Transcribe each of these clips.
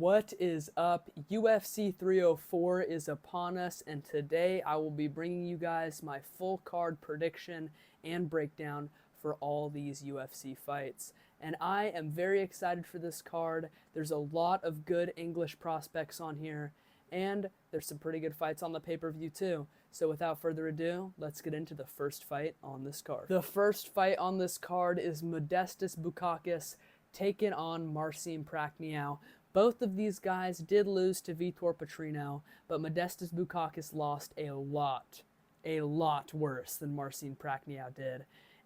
What is up? UFC 304 is upon us, and today I will be bringing you guys my full card prediction and breakdown for all these UFC fights. And I am very excited for this card. There's a lot of good English prospects on here, and there's some pretty good fights on the pay-per-view too. So without further ado, let's get into the first fight on this card. The first fight on this card is Modestas Bukauskas taking on Marcin Prachnio. Both of these guys did lose to Vitor Petrino, but Modestas Bukauskas lost a lot worse than Marcin Prachnio did.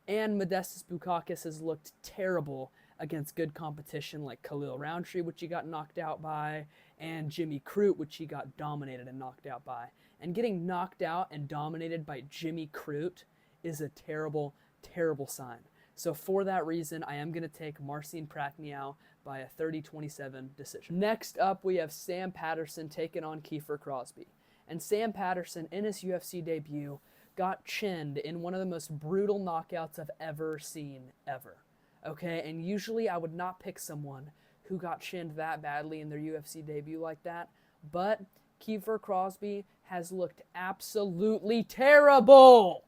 And Modestas Bukauskas has looked terrible against good competition like Khalil Rountree, which he got knocked out by, and Jimmy Crute, which he got dominated and knocked out by. And getting knocked out and dominated by Jimmy Crute is a terrible, terrible sign. So for that reason, I am going to take Marcin Prachnio by a 30-27 decision. Next up, we have Sam Patterson taking on Kiefer Crosby. And Sam Patterson, in his UFC debut, got chinned in one of the most brutal knockouts I've ever seen, ever. Okay, and usually I would not pick someone who got chinned that badly in their UFC debut like that, but Kiefer Crosby has looked absolutely terrible!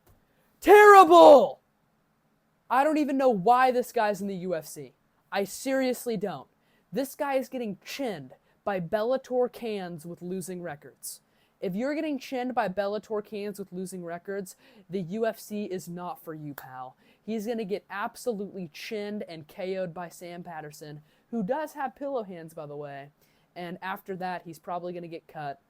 Terrible! I don't even know why this guy's in the UFC. I seriously don't. This guy is getting chinned by Bellator cans with losing records. If you're getting chinned by Bellator cans with losing records, the UFC is not for you, pal. He's going to get absolutely chinned and KO'd by Sam Patterson, who does have pillow hands, by the way. And after that, he's probably going to get cut.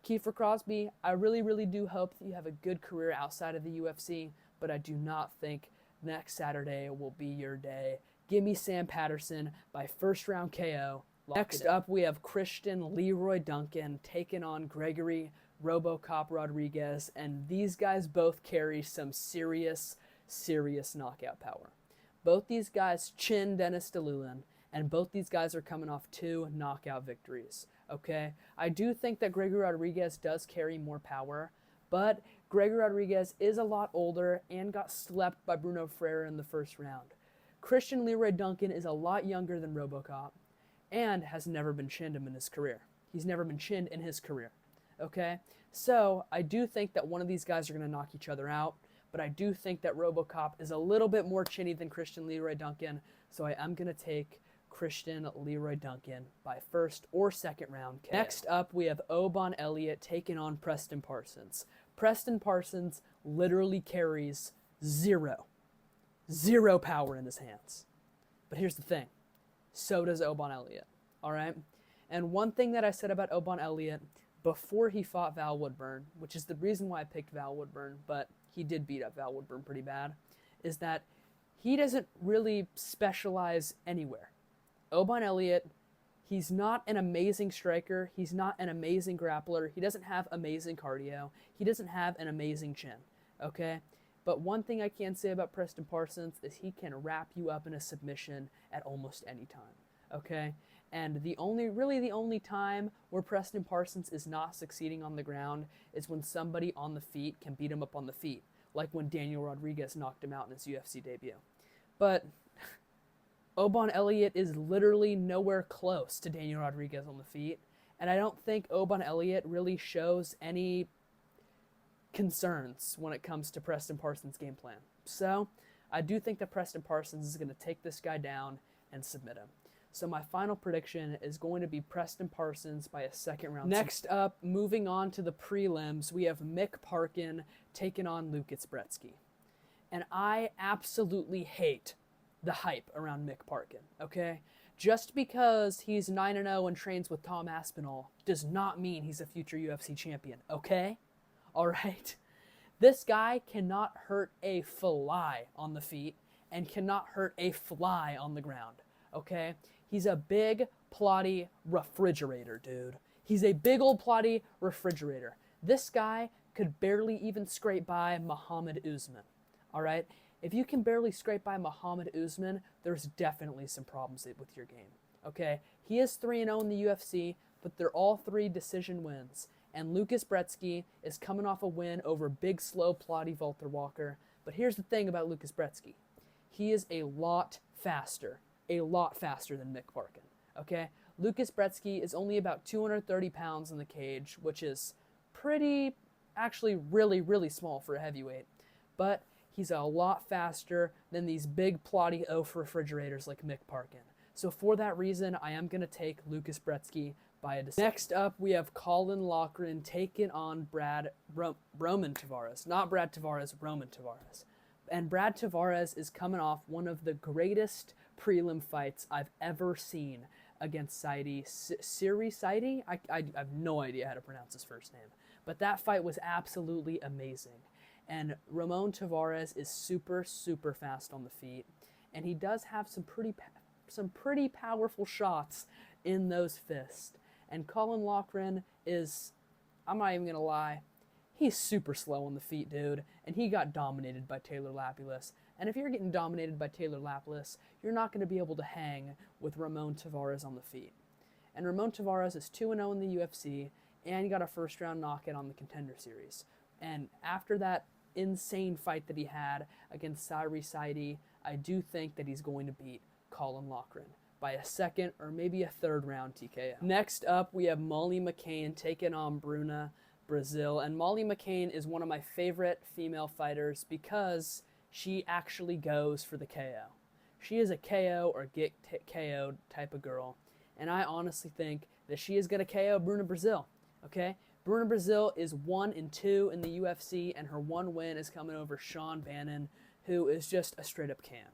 Kiefer Crosby, I really do hope that you have a good career outside of the UFC, but I do not think next Saturday will be your day. Give me Sam Patterson by first round KO. Next up, we have Christian Leroy Duncan taking on Gregory RoboCop Rodriguez, and these guys both carry some serious knockout power. Both these guys chin Dennis DeLulan, and both these guys are coming off 2 knockout victories. Okay, I do think that Gregory Rodriguez does carry more power, but Gregory Rodriguez is a lot older and got slept by Bruno Ferreira in the first round. Christian Leroy Duncan is a lot younger than RoboCop and has never been chinned in his career. He's never been chinned in his career. Okay? So I do think that one of these guys are going to knock each other out, but I do think that RoboCop is a little bit more chinny than Christian Leroy Duncan, so I am going to take Christian Leroy Duncan by first or second round KO. Next up, we have Obon Elliott taking on Preston Parsons. Preston Parsons literally carries zero power in his hands. But here's the thing. So does Obon Elliott. All right? And one thing that I said about Obon Elliott before he fought Val Woodburn, which is the reason why I picked Val Woodburn, but he did beat up Val Woodburn pretty bad, is that he doesn't really specialize anywhere. Obon Elliott, he's not an amazing striker. He's not an amazing grappler. He doesn't have amazing cardio. He doesn't have an amazing chin, okay? But one thing I can say about Preston Parsons is he can wrap you up in a submission at almost any time, okay? And the only time where Preston Parsons is not succeeding on the ground is when somebody on the feet can beat him up on the feet, like when Daniel Rodriguez knocked him out in his UFC debut. But Obon Elliott is literally nowhere close to Daniel Rodriguez on the feet, and I don't think Obon Elliott really shows any concerns when it comes to Preston Parsons' game plan. So I do think that Preston Parsons is going to take this guy down and submit him. So my final prediction is going to be Preston Parsons by a second round. Next up, moving on to the prelims, we have Mick Parkin taking on Lukas Brzeski. And I absolutely hate the hype around Mick Parkin, okay? Just because he's 9-0 and trains with Tom Aspinall does not mean he's a future UFC champion, okay? All right? This guy cannot hurt a fly on the feet and cannot hurt a fly on the ground, okay? He's a big, plotty refrigerator, dude. He's a big old plotty refrigerator. This guy could barely even scrape by Muhammad Usman, all right? If you can barely scrape by Muhammad Usman, there's definitely some problems with your game, okay? He is 3-0 in the UFC, but they're all 3 decision wins. And Lukas Brzeski is coming off a win over big, slow, plotty Walter Walker. But here's the thing about Lukas Brzeski. He is a lot faster than Mick Parkin, okay? Lucas Brzeski is only about 230 pounds in the cage, which is actually really, really small for a heavyweight. But he's a lot faster than these big plotty oaf refrigerators like Mick Parkin. So for that reason, I am going to take Lucas Brzeski by a decision. Next up, we have Colin Loughran taking on Roman Tavares. Not Brad Tavares, Roman Tavares. And Brad Tavares is coming off one of the greatest prelim fights I've ever seen against Siri Saidi. I have no idea how to pronounce his first name. But that fight was absolutely amazing. And Ramon Tavares is super, super fast on the feet. And he does have some pretty powerful shots in those fists. And Colin Loughran is, I'm not even going to lie, he's super slow on the feet, dude. And he got dominated by Taylor Lapilus. And if you're getting dominated by Taylor Lapilus, you're not going to be able to hang with Ramon Tavares on the feet. And Ramon Tavares is 2-0 in the UFC, and he got a first-round knockout on the Contender Series. And after that insane fight that he had against Siri Saidi, I do think that he's going to beat Colin Loughran by a second or maybe a third round TKO. Next up, we have Molly McCann taking on Bruna Brazil. And Molly McCann is one of my favorite female fighters because she actually goes for the KO. She is a KO or get KO'd type of girl. And I honestly think that she is going to KO Bruna Brazil. Okay? Bruna Brazil is 1-2 in the UFC, and her one win is coming over Sean Bannon, who is just a straight-up can.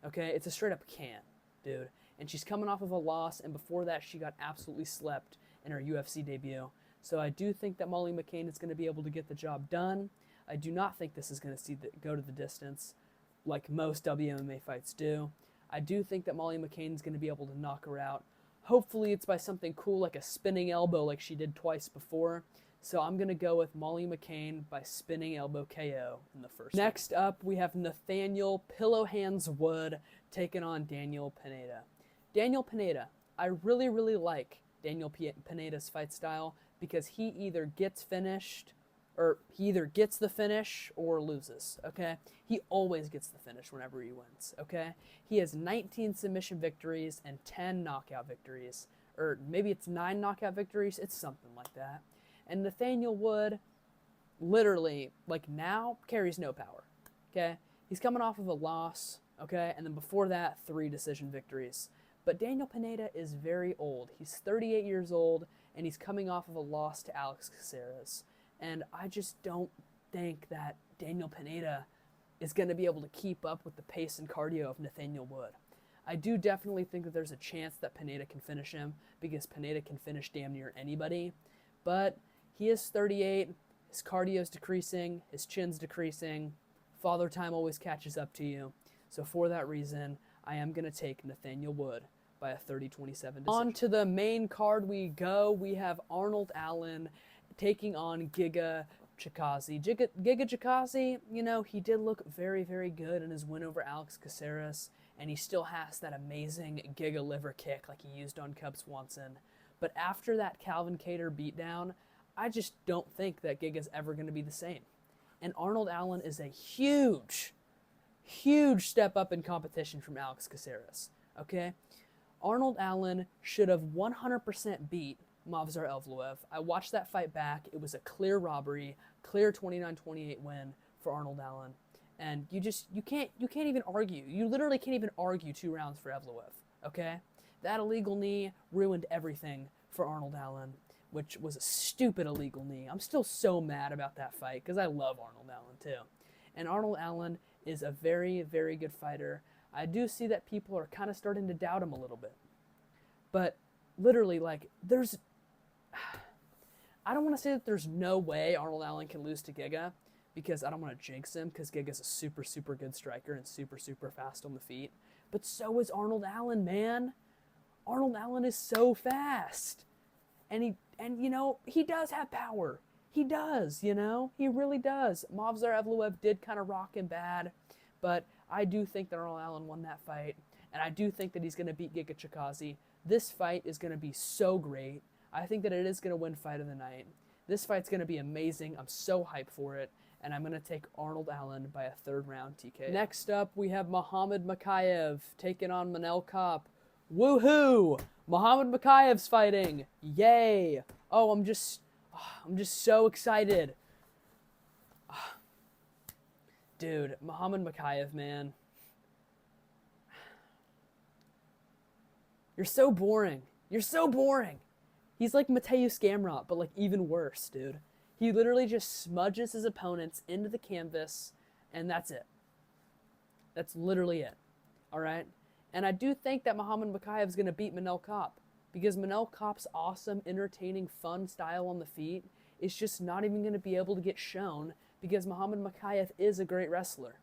Okay? It's a straight-up can, dude. And she's coming off of a loss, and before that, she got absolutely slept in her UFC debut. So I do think that Molly McCann is going to be able to get the job done. I do not think this is going to go to the distance like most WMMA fights do. I do think that Molly McCann is going to be able to knock her out. Hopefully it's by something cool like a spinning elbow like she did twice before. So I'm going to go with Molly McCann by spinning elbow KO in the first. Next up, we have Nathaniel Pillow Hands Wood taking on Daniel Pineda. Daniel Pineda, I really, really like Daniel Pineda's fight style because he either gets the finish or loses, okay? He always gets the finish whenever he wins, okay? He has 19 submission victories and 10 knockout victories. Or maybe it's 9 knockout victories. It's something like that. And Nathaniel Wood, literally, like now, carries no power, okay? He's coming off of a loss, okay? And then before that, 3 decision victories. But Daniel Pineda is very old. He's 38 years old, and he's coming off of a loss to Alex Caceres. And I just don't think that Daniel Pineda is going to be able to keep up with the pace and cardio of Nathaniel Wood. I do definitely think that there's a chance that Pineda can finish him because Pineda can finish damn near anybody. But he is 38, his cardio's decreasing, his chin's decreasing. Father time always catches up to you. So for that reason, I am going to take Nathaniel Wood by a 30-27 decision. On to the main card we go. We have Arnold Allen taking on Giga Chikadze. Giga Chikadze, you know, he did look very, very good in his win over Alex Caceres, and he still has that amazing Giga liver kick like he used on Cub Swanson. But after that Calvin Kattar beatdown, I just don't think that Giga's ever going to be the same. And Arnold Allen is a huge step up in competition from Alex Caceres, okay? Arnold Allen should have 100% beat Movsar Evloev. I watched that fight back. It was a clear robbery, clear 29-28 win for Arnold Allen. And you can't even argue. You literally can't even argue 2 rounds for Evloev, okay? That illegal knee ruined everything for Arnold Allen, which was a stupid illegal knee. I'm still so mad about that fight because I love Arnold Allen too. And Arnold Allen is a very, very good fighter. I do see that people are kind of starting to doubt him a little bit. But literally, like, I don't want to say that there's no way Arnold Allen can lose to Giga because I don't want to jinx him because Giga's a super, super good striker and super, super fast on the feet. But so is Arnold Allen, man. Arnold Allen is so fast. And you know, he does have power. He does, you know? He really does. Movsar Evloev did kind of rock him bad, but I do think that Arnold Allen won that fight, and I do think that he's going to beat Giga Chikadze. This fight is going to be so great. I think that it is going to win fight of the night. This fight's going to be amazing. I'm so hyped for it, and I'm going to take Arnold Allen by a 3rd round TKO. Next up, we have Muhammad Mokaev taking on Manel Kape. Woohoo! Muhammad Makayev's fighting. Yay. Oh, I'm just so excited. Dude, Muhammad Makayev, man. You're so boring. You're so boring. He's like Mateusz Gamrot, but like even worse, dude. He literally just smudges his opponents into the canvas, and that's it. That's literally it. All right? And I do think that Muhammad Makayev is going to beat Manel Kape, because Manel Kape's awesome, entertaining, fun style on the feet is just not even going to be able to get shown because Muhammad Makayev is a great wrestler.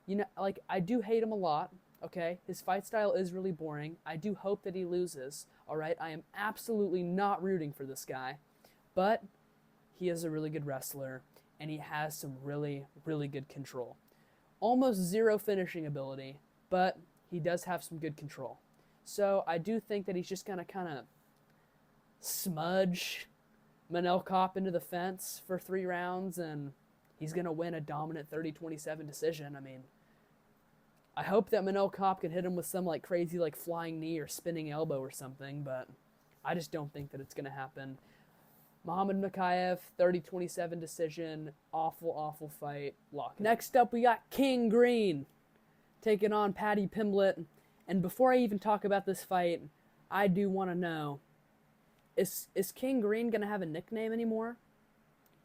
You know, like, I do hate him a lot, okay? His fight style is really boring. I do hope that he loses, all right? I am absolutely not rooting for this guy, but he is a really good wrestler, and he has some really, really good control. Almost zero finishing ability, but he does have some good control. So I do think that he's just going to kind of smudge Manel Kape into the fence for 3 rounds, and he's going to win a dominant 30-27 decision. I mean, I hope that Manel Kape can hit him with some like crazy like flying knee or spinning elbow or something, but I just don't think that it's going to happen. Muhammad Makayev, 30-27 decision. Awful, awful fight. Lock. Next up, we got King Green taking on Paddy Pimblett. And before I even talk about this fight, I do want to know, is King Green going to have a nickname anymore?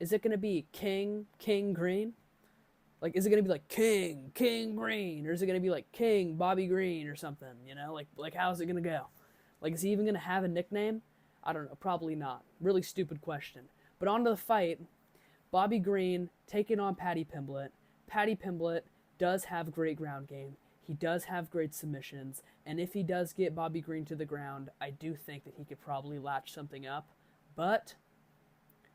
Is it going to be King Green? Like, is it going to be like King Green? Or is it going to be like King Bobby Green or something? You know, like how's it going to go? Like, is he even going to have a nickname? I don't know. Probably not. Really stupid question. But on to the fight. Bobby Green taking on Paddy Pimblett. Paddy Pimblett does have great ground game. He does have great submissions. And if he does get Bobby Green to the ground, I do think that he could probably latch something up. But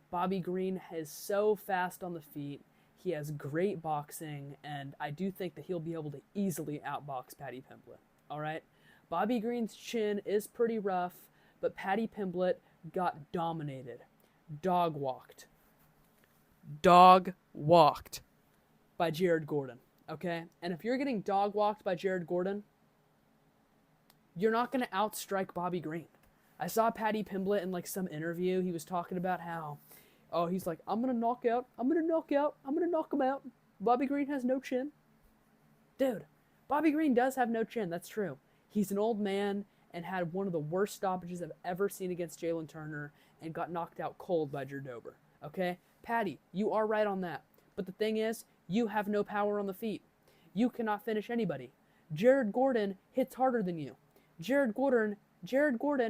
Bobby Green is so fast on the feet. He has great boxing. And I do think that he'll be able to easily outbox Paddy Pimblett. All right? Bobby Green's chin is pretty rough. But Paddy Pimblett got dominated. Dog walked by Jared Gordon, okay? And if you're getting dog walked by Jared Gordon, you're not going to outstrike Bobby Green. I saw Paddy Pimblett in like some interview. He was talking about how, he's like, I'm going to knock him out. Bobby Green has no chin. Dude, Bobby Green does have no chin. That's true. He's an old man and had one of the worst stoppages I've ever seen against Jalen Turner and got knocked out cold by Drew Dober. Okay? Paddy, you are right on that. But the thing is, you have no power on the feet. You cannot finish anybody. Jared Gordon hits harder than you. Jared Gordon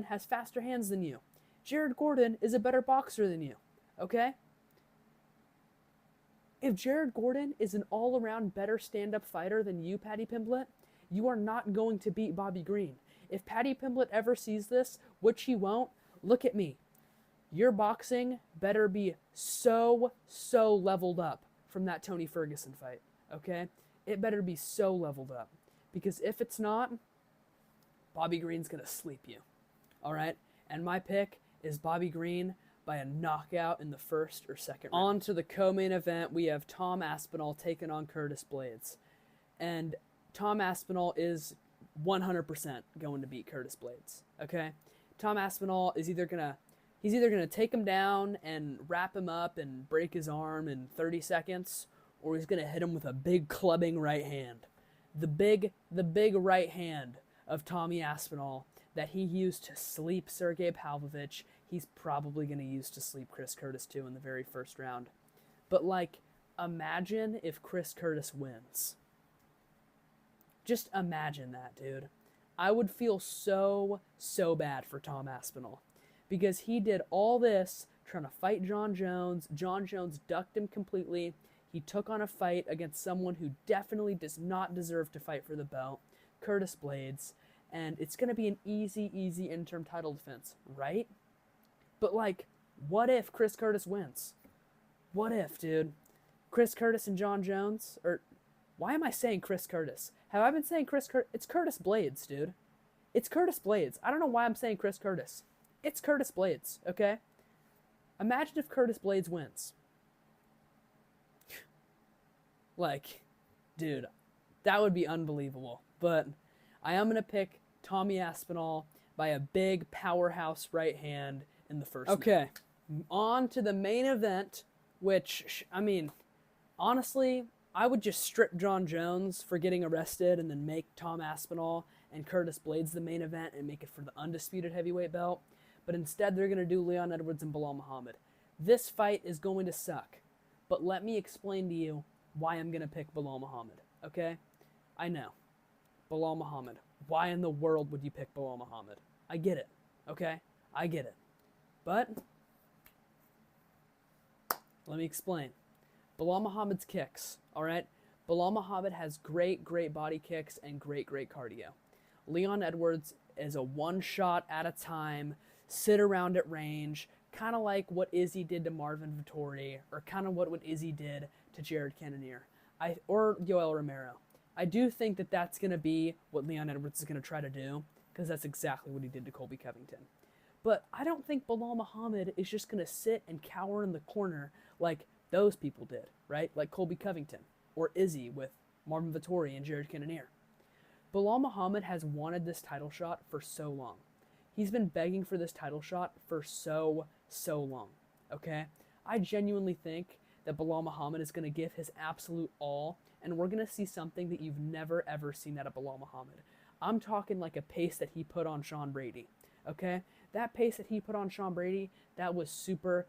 has faster hands than you. Jared Gordon is a better boxer than you. Okay? If Jared Gordon is an all-around better stand-up fighter than you, Paddy Pimblett, you are not going to beat Bobby Green. If Paddy Pimblett ever sees this, which he won't, look at me. Your boxing better be so leveled up from that Tony Ferguson fight, okay? It better be so leveled up. Because if it's not, Bobby Green's going to sleep you, all right? And my pick is Bobby Green by a knockout in the first or second round. On to the co-main event, we have Tom Aspinall taking on Curtis Blaydes. And Tom Aspinall is 100% going to beat Curtis Blaydes, okay? Tom Aspinall is either going to take him down and wrap him up and break his arm in 30 seconds, or he's going to hit him with a big clubbing right hand. The big right hand of Tommy Aspinall that he used to sleep Sergey Pavlovich, he's probably going to use to sleep Chris Curtis too in the very first round. But like, imagine if Chris Curtis wins. Just imagine that, dude. I would feel so bad for Tom Aspinall because he did all this trying to fight John Jones. John Jones ducked him completely. He took on a fight against someone who definitely does not deserve to fight for the belt, Curtis Blaydes, and it's going to be an easy interim title defense, right? But like, what if Chris Curtis wins? What if, dude? Chris Curtis and John Jones, or why am I saying Chris Curtis? Have I been saying Chris Curtis? It's Curtis Blaydes, dude. It's Curtis Blaydes. I don't know why I'm saying Chris Curtis. It's Curtis Blaydes, okay? Imagine if Curtis Blaydes wins. Like, dude, that would be unbelievable. But I am going to pick Tommy Aspinall by a big powerhouse right hand in the first minute. Okay, on to the main event, which, I mean, honestly, I would just strip John Jones for getting arrested and then make Tom Aspinall and Curtis Blades the main event and make it for the undisputed heavyweight belt. But instead, they're going to do Leon Edwards and Bilal Muhammad. This fight is going to suck. But let me explain to you why I'm going to pick Bilal Muhammad, okay? I know. Bilal Muhammad. Why in the world would you pick Bilal Muhammad? I get it, okay? I get it. But let me explain. Bilal Muhammad's kicks, all right? Bilal Muhammad has great body kicks and great cardio. Leon Edwards is a one shot at a time, sit around at range, kind of like what Izzy did to Marvin Vettori, or kind of what Izzy did to Jared Cannonier, or Yoel Romero. I do think that that's going to be what Leon Edwards is going to try to do, because that's exactly what he did to Colby Covington. But I don't think Bilal Muhammad is just going to sit and cower in the corner like those people did, right? Like Colby Covington or Izzy with Marvin Vettori and Jared Cannonier. Bilal Muhammad has wanted this title shot for so long. He's been begging for this title shot for so long, okay? I genuinely think that Bilal Muhammad is going to give his absolute all, and we're going to see something that you've never, ever seen out of Bilal Muhammad. I'm talking like a pace that he put on Sean Brady, okay? That pace that he put on Sean Brady, that was super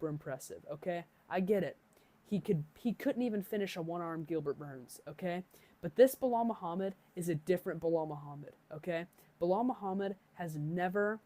impressive, okay? I get it. He couldn't even finish a one-armed Gilbert Burns, okay? But this Bilal Muhammad is a different Bilal Muhammad, okay? Bilal Muhammad has never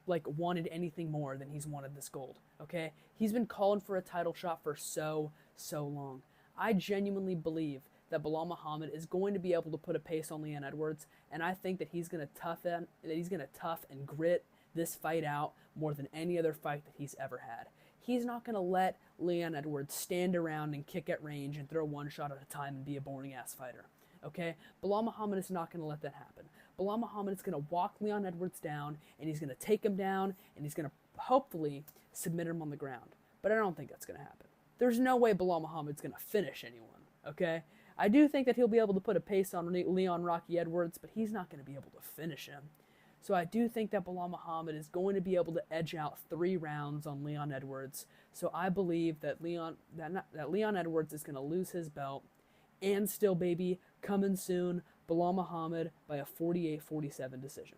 like wanted anything more than he's wanted this gold, okay? He's been calling for a title shot for so long. I genuinely believe that Bilal Muhammad is going to be able to put a pace on Leon Edwards, and I think that he's going to tough and grit this fight out more than any other fight that he's ever had. He's not going to let Leon Edwards stand around and kick at range and throw one shot at a time and be a boring-ass fighter, okay? Bilal Muhammad is not going to let that happen. Bilal Muhammad is going to walk Leon Edwards down, and he's going to take him down, and he's going to hopefully submit him on the ground. But I don't think that's going to happen. There's no way Bilal Muhammad's going to finish anyone, okay? I do think that he'll be able to put a pace on Leon Rocky Edwards, but he's not going to be able to finish him. So I do think that Bilal Muhammad is going to be able to edge out 3 rounds on Leon Edwards. So I believe that Leon Edwards is going to lose his belt. And still, baby, coming soon, Bilal Muhammad by a 48-47 decision.